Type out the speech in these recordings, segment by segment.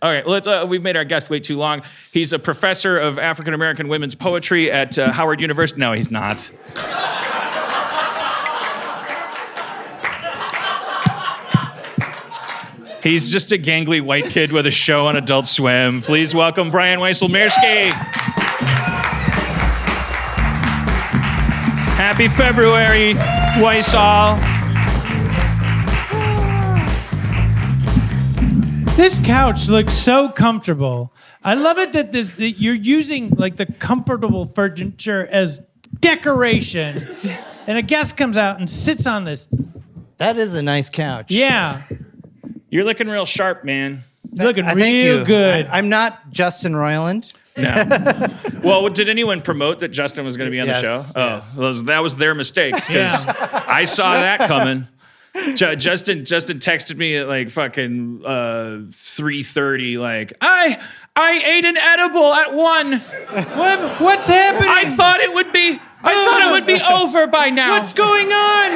Okay, we've made our guest wait too long. He's a professor of African American women's poetry at Howard University. No, he's not. He's just a gangly white kid with a show on Adult Swim. Please welcome Brian Wysol. Happy February, Wysol. This couch looks so comfortable. I love it that you're using like the comfortable furniture as decoration. And a guest comes out and sits on this. That is a nice couch. Yeah. You're looking real sharp, man. You're looking real good. I'm not Justin Roiland. No. Well, did anyone promote that Justin was going to be on the show? Yes. Oh, that was their mistake because I saw that coming. Justin texted me at like fucking 3:30. Like I ate an edible at 1. What's happening? I thought it would be over by now. What's going on?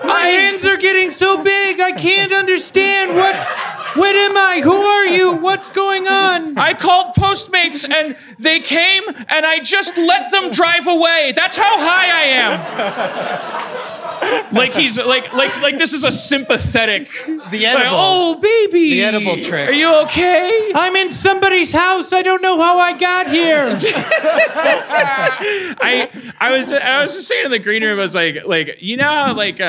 My hands are getting so big. I can't understand. What am I? Who are you? What's going on? I called Postmates and they came and I just let them drive away. That's how high I am. Like he's like this is a sympathetic. The edible. Like, oh baby, the edible trick. Are you okay? I'm in somebody's house. I don't know how I got here. I was just saying in the green room. I was like you know how like you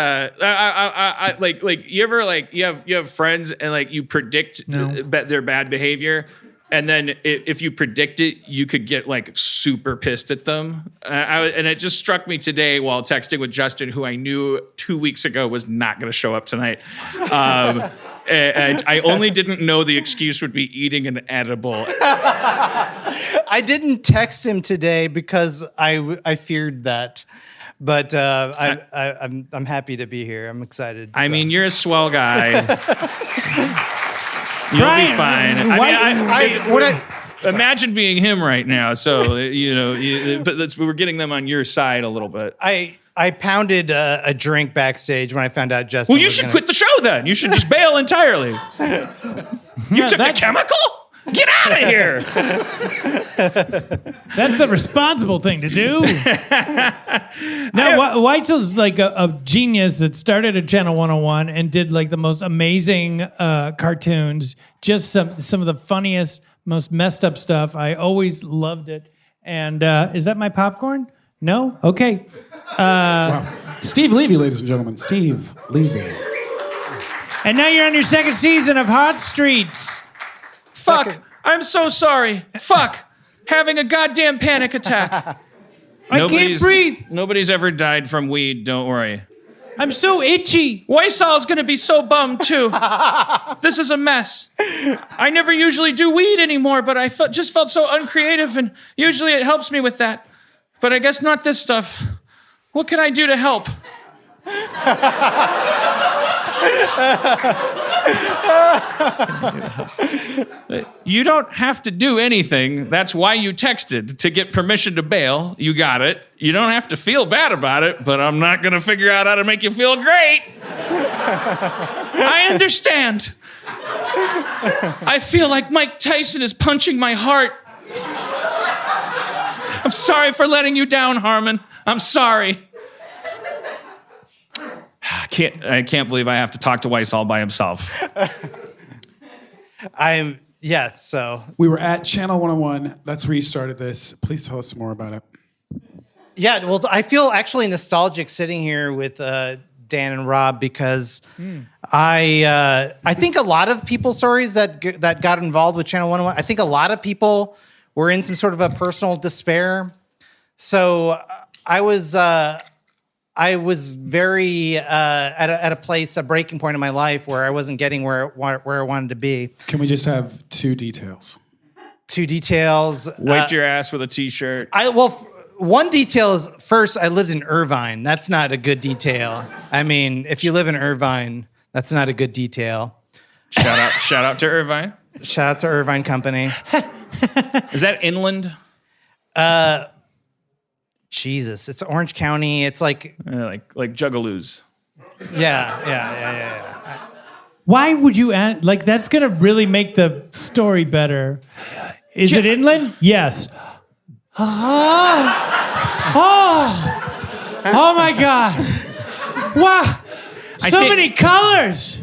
ever like you have friends and like you predict their bad behavior. And then if you predict it, you could get like super pissed at them. And it just struck me today while texting with Justin, who I knew 2 weeks ago was not going to show up tonight. And I only didn't know the excuse would be eating an edible. I didn't text him today because I feared that. But I'm happy to be here. I'm excited. I mean, you're a swell guy. You'll be fine. Imagine being him right now. So, but we're getting them on your side a little bit. I pounded a drink backstage when I found out Justin. Well, you should quit the show then. You should just bail entirely. You took a chemical? Get out of here. That's the responsible thing to do. No, Wysol's like a genius that started at Channel 101 and did like the most amazing cartoons. Just some of the funniest, most messed up stuff. I always loved it. And is that my popcorn? No? Okay. Wow. Steve Levy, ladies and gentlemen. Steve Levy. And now you're on your second season of Hot Streets. Fuck. I'm so sorry. Fuck. Having a goddamn panic attack. I can't breathe. Nobody's ever died from weed, don't worry. I'm so itchy. Wysol's gonna be so bummed too. This is a mess. I never usually do weed anymore, but I just felt so uncreative, and usually it helps me with that. But I guess not this stuff. What can I do to help? You don't have to do anything. That's why you texted, to get permission to bail. You got it. You don't have to feel bad about it, but I'm not going to figure out how to make you feel great. I understand. I feel like Mike Tyson is punching my heart. I'm sorry for letting you down, Harmon. I'm sorry. I can't believe I have to talk to Wysol by himself. So we were at Channel 101. That's where you started this. Please tell us more about it. Yeah, well, I feel actually nostalgic sitting here with Dan and Rob because I think a lot of people's stories that got involved with Channel 101, I think a lot of people were in some sort of a personal despair. So I was very at a place, a breaking point in my life where I wasn't getting where I wanted to be. Can we just have 2 details? 2 details. Wiped your ass with a T-shirt. One detail is, first, I lived in Irvine. That's not a good detail. I mean, if you live in Irvine, that's not a good detail. Shout out to Irvine. Shout out to Irvine Company. Is that inland? Jesus, it's Orange County. It's like Juggaloos. Yeah. Why would you add, like, that's going to really make the story better. Is it inland? Yes. Oh my God. Wow. Many colors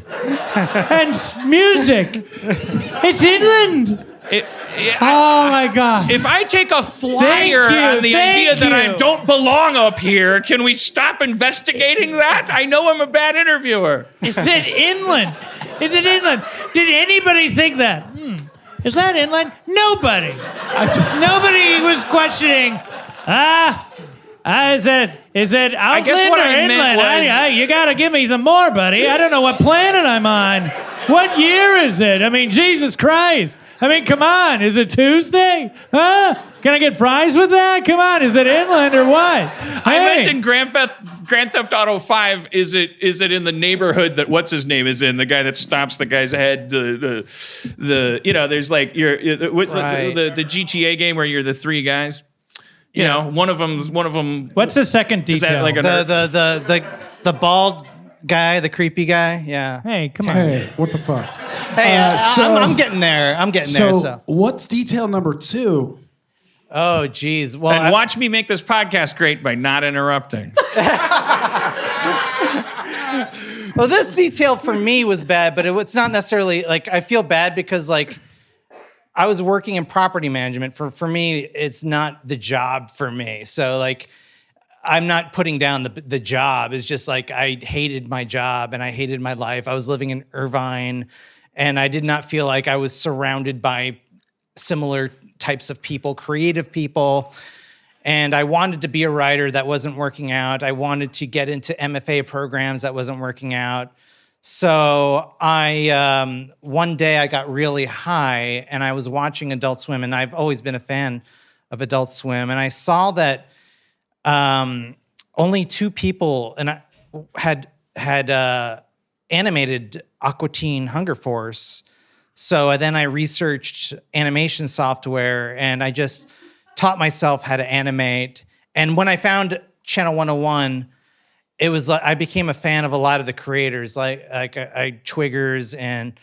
and music. It's inland. Oh my God. If I take a flyer on the idea that I don't belong up here, can we stop investigating that? I know I'm a bad interviewer. It said inland. Is it inland? Did anybody think that? Is that inland? Nobody. Nobody was questioning. Is it outland I guess what or I meant inland? was- You got to give me some more, buddy. I don't know what planet I'm on. What year is it? I mean, Jesus Christ. I mean, come on. Is it Tuesday? Huh? Can I get fries with that? Come on. Is it inland or what? I mentioned Grand Theft Auto 5. Is it in the neighborhood that what's his name is in? The guy that stomps the guy's head. The there's like what's the GTA game where you're the three guys. You know, one of them. What's the second detail? Is that like the bald guy, the creepy guy? Yeah. Hey, come on. Hey, what the fuck? Hey, I'm getting there. I'm getting there. So, what's detail number 2? oh, geez. Well, And watch me make this podcast great by not interrupting. well, this detail for me was bad, but it's not necessarily like I feel bad because like I was working in property management. For me, it's not the job for me. So like I'm not putting down the job. It's just like I hated my job and I hated my life. I was living in Irvine and I did not feel like I was surrounded by similar types of people, creative people. And I wanted to be a writer. That wasn't working out. I wanted to get into MFA programs. That wasn't working out. So I one day I got really high and I was watching Adult Swim, and I've always been a fan of Adult Swim, and I saw that only 2 people had animated Aqua Teen Hunger Force. So then I researched animation software and I just taught myself how to animate. And when I found Channel 101, it was like I became a fan of a lot of the creators, like Twiggers and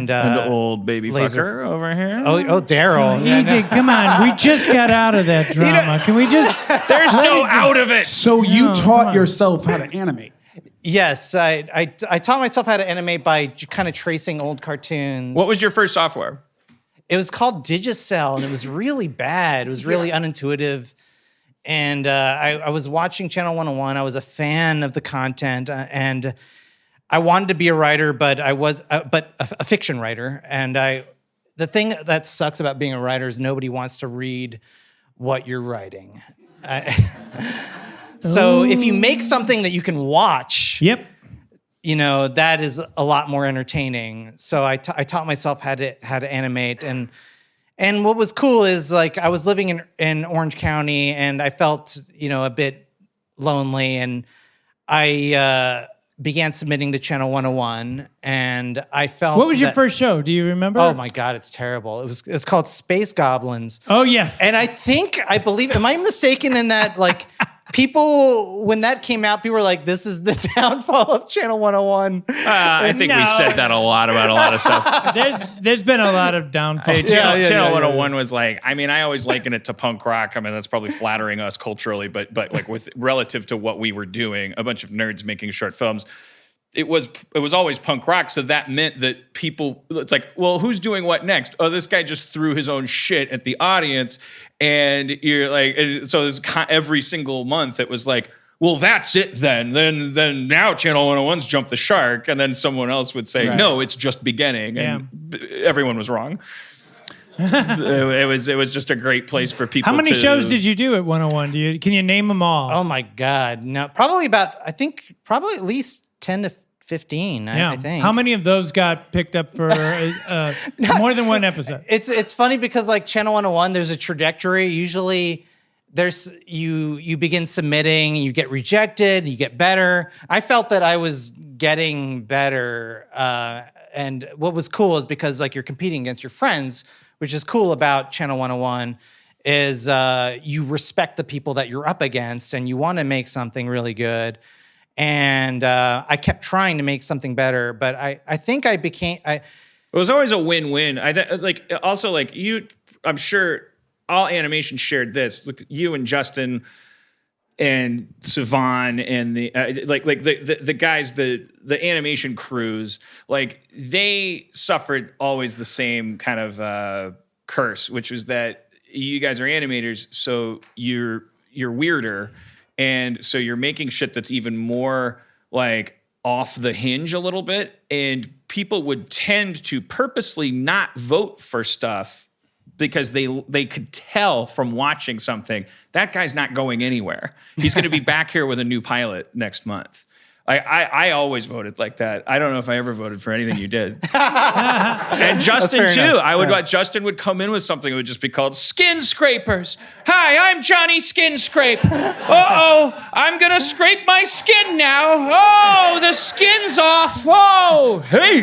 the old baby Laser- fucker over here. oh Daryl. Easy, come on. We just got out of that drama. Can we just? There's no out of it. So you taught yourself how to animate. Yes, I taught myself how to animate by kind of tracing old cartoons. What was your first software? It was called Digicel, and it was really bad. It was really unintuitive. And I was watching Channel 101. I was a fan of the content, and I wanted to be a writer, but I was a fiction writer. And the thing that sucks about being a writer is nobody wants to read what you're writing. So if you make something that you can watch, Yep. that is a lot more entertaining. So I taught myself how to animate, and what was cool is like I was living in Orange County, and I felt a bit lonely, and I began submitting to Channel 101, and I felt. What was your first show? Do you remember? Oh my God, it's terrible. It's called Space Goblins. Oh yes. And I believe, am I mistaken in that like people, when that came out, people were like, this is the downfall of Channel 101. I think we said that a lot about a lot of stuff. There's been a lot of downfalls. Channel 101 was like, I mean, I always liken it to punk rock. I mean, that's probably flattering us culturally, but like with relative to what we were doing, a bunch of nerds making short films. It was always punk rock, so that meant that people, it's like, well, who's doing what next? Oh, this guy just threw his own shit at the audience, and you're like, so it was every single month it was like, well, that's it then. Then now Channel 101's jumped the shark, and then someone else would say, Right. no, it's just beginning, and everyone was wrong. It was just a great place for people. How many shows did you do at 101? Can you name them all? Oh my God. No, probably at least 10 to 15, I think. How many of those got picked up for more than one episode? It's funny because like Channel 101, there's a trajectory. Usually there's you begin submitting, you get rejected, you get better. I felt that I was getting better. And what was cool is because like you're competing against your friends, which is cool about Channel 101 is you respect the people that you're up against and you want to make something really good. And I kept trying to make something better, but I think it was always a win-win. I'm sure all animation shared this. Look, you and Justin and Sivan and the guys, the animation crews, like they suffered always the same kind of curse, which was that you guys are animators, so you're weirder, and so you're making shit that's even more like off the hinge a little bit, and people would tend to purposely not vote for stuff because they could tell from watching something that guy's not going anywhere. He's going to be back here with a new pilot next month. I always voted like that. I don't know if I ever voted for anything you did. And Justin too. Justin would come in with something that would just be called Skin Scrapers. Hi, I'm Johnny Skin Scrape. Uh-oh, I'm gonna scrape my skin now. Oh, the skin's off. Oh, hey,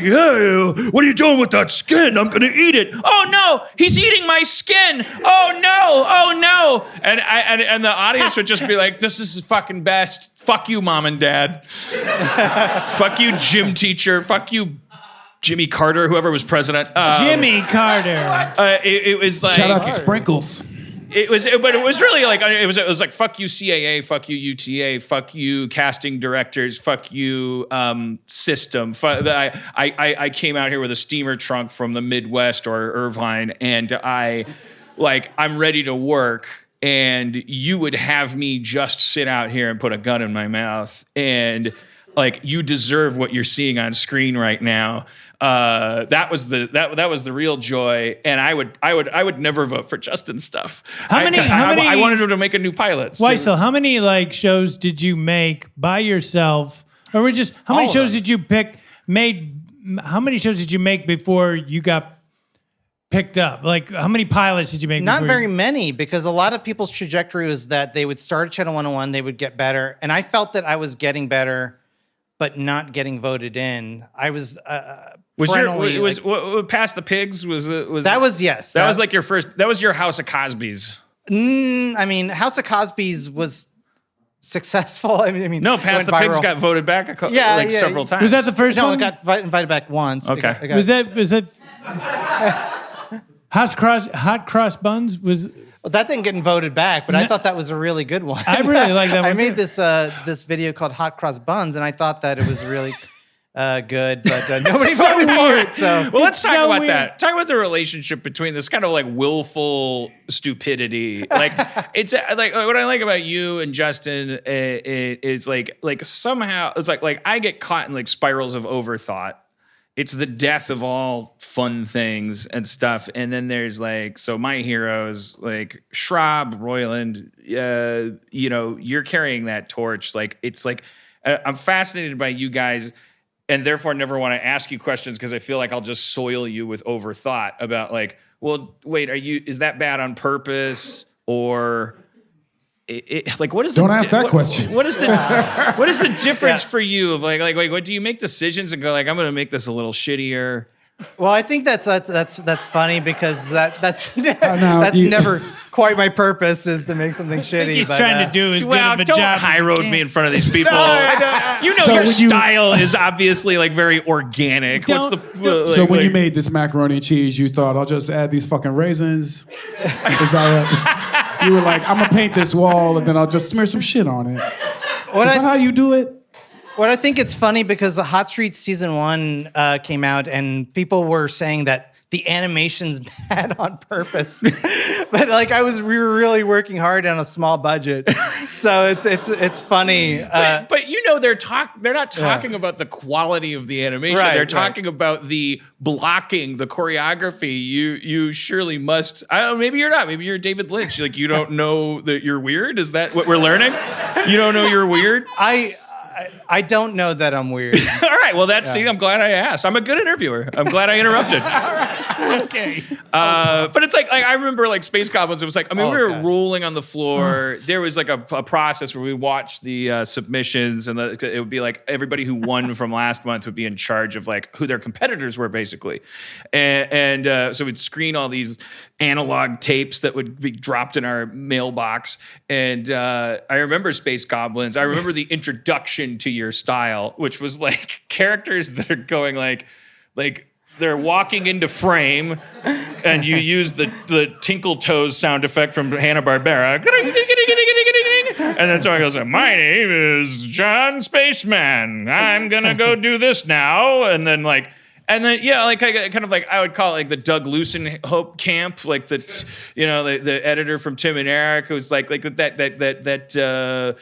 what are you doing with that skin? I'm gonna eat it. Oh no, he's eating my skin. Oh no. And the audience would just be like, this is the fucking best. Fuck you, mom and dad. Fuck you, gym teacher. Fuck you, Jimmy Carter, whoever was president. Jimmy Carter. It was like shout out to Sprinkles. But it was really like it was like fuck you CAA, fuck you UTA, fuck you casting directors, fuck you system. I came out here with a steamer trunk from the Midwest or Irvine, and I'm ready to work. And you would have me just sit out here and put a gun in my mouth, and like you deserve what you're seeing on screen right now. That was the real joy, and I would never vote for Justin's stuff. How many? I wanted him to make a new pilot. Wysol, how many like shows did you make by yourself, or how many shows did you How many shows did you make before you got picked up? Like, how many pilots did you make? Not very many, because a lot of people's trajectory was that they would start at Channel 101, they would get better, and I felt that I was getting better, but not getting voted in. I was Past the Pigs was yes. That was like your first. That was your House of Cosby's. I mean, House of Cosby's was successful. I mean, no, Past the Pigs got voted back several times. Was that the first one? No, it got invited back once. Okay. Was that? Hot cross buns was. Well, that didn't get voted back, but I thought that was a really good one. I really like that one. I made this video called Hot Cross Buns, and I thought that it was really good, but nobody voted for it. So, well, let's talk about that. Talk about the relationship between this kind of like willful stupidity. Like it's like what I like about you and Justin is like somehow it's like I get caught in like spirals of overthought. It's the death of all fun things and stuff. And then there's so my heroes like Schraub, Royland, you're carrying that torch. Like, it's like, I'm fascinated by you guys, and therefore never want to ask you questions because I feel like I'll just soil you with overthought about like, well, wait, is that bad on purpose? Or what is don't ask that question. What is the difference for you of like what do you make decisions and go like I'm going to make this a little shittier? Well, I think that's funny because that's never quite my purpose is to make something shitty. He's trying to do as good of a don't job high road me in front of these people. No, your style is obviously like very organic. So when you made this macaroni and cheese, you thought I'll just add these fucking raisins. Is that what? You were like, I'm gonna paint this wall and then I'll just smear some shit on it. Is that how you do it? What I think it's funny because the Hot Streets season 1 came out and people were saying that the animation's bad on purpose, but we were really working hard on a small budget, so it's funny. But they're not talking about the quality of the animation. Right, they're talking about the blocking, the choreography. You surely must. I don't know. Maybe you're not. Maybe you're David Lynch. Like you don't know that you're weird. Is that what we're learning? You don't know you're weird. I don't know that I'm weird. All right. Well, see, I'm glad I asked. I'm a good interviewer. I'm glad I interrupted. Okay. But it's like I remember like Space Goblins. It was like, we were rolling on the floor. There was like a process where we watched the submissions, and it would be like everybody who won from last month would be in charge of like who their competitors were basically. And so we'd screen all these analog tapes that would be dropped in our mailbox. And I remember Space Goblins. I remember the introduction to your style, which was like characters that are going like they're walking into frame, and you use the Tinkle Toes sound effect from Hanna-Barbera. And then someone goes, my name is John Spaceman. I'm going to go do this now. And then like I kind of like, I would call it like the Doug Lucen Hope Camp, like the editor from Tim and Eric, who's like that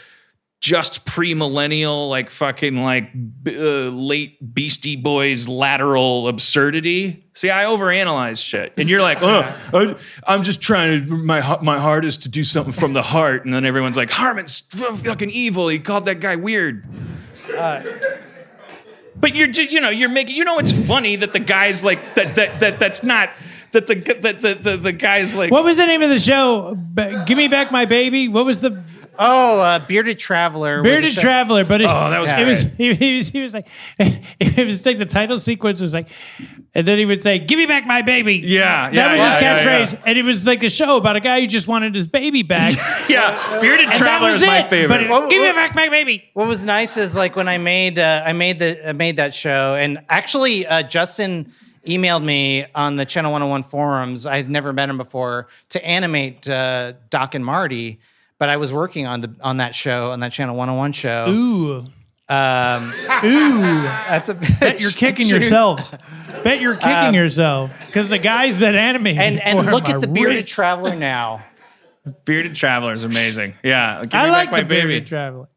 just pre-millennial, like fucking like late Beastie Boys lateral absurdity. See, I overanalyze shit, and you're like, oh, I'm just trying to my hardest to do something from the heart, and then everyone's like, Harmon's fucking evil. He called that guy weird. But you're making, it's funny that the guy's like that's not. That the guy's like. What was the name of the show? Give Me Back My Baby. What was the? Bearded Traveler. Bearded Traveler, but that was he was like, it was like the title sequence was like, and then he would say, "Give me back my baby." Yeah, that was his catchphrase, and it was like a show about a guy who just wanted his baby back. Bearded Traveler is my favorite. But give me back my baby. What was nice is like when I made that show, and actually Justin emailed me on the Channel 101 forums. I had never met him before to animate Doc and Marty. But I was working on that show, on that Channel 101 show. Ooh. That's a Bet you're kicking yourself. Bet you're kicking yourself. Because the guys that animate and look at the Bearded Traveler now. Bearded Traveler is amazing. Yeah. I like the Bearded Traveler.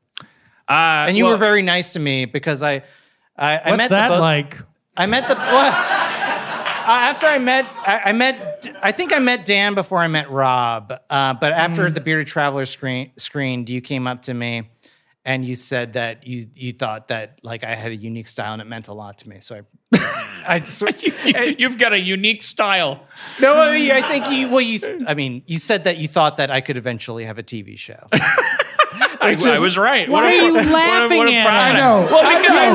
And you were very nice to me because I what's met that the like? I met the after I think I met Dan before I met Rob. But after the Bearded Traveler screened, you came up to me and you said that you thought that like I had a unique style and it meant a lot to me. So you've got a unique style. No, I think you said that you thought that I could eventually have a TV show. I was right. Why are you laughing at I know. Well, because I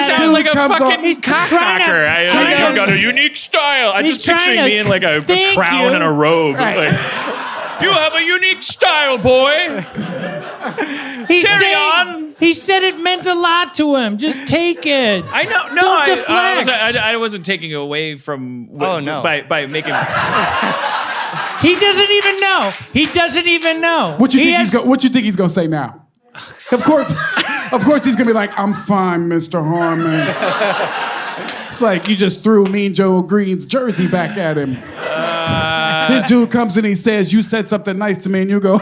sound like a fucking cocksucker. I've got a unique style. I'm just picturing me in like a crown and a robe. Right. Like, you have a unique style, boy. He said it meant a lot to him. Just take it. I know. No, I wasn't taking away from. By making. He doesn't even know. He doesn't even know. What you think he's gonna say now? Of course he's gonna be like, I'm fine, Mr. Harmon. It's like you just threw Mean Joe Green's jersey back at him. This dude comes in and he says, you said something nice to me, and you go,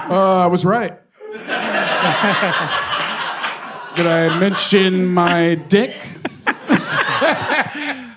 I was right. Did I mention my dick?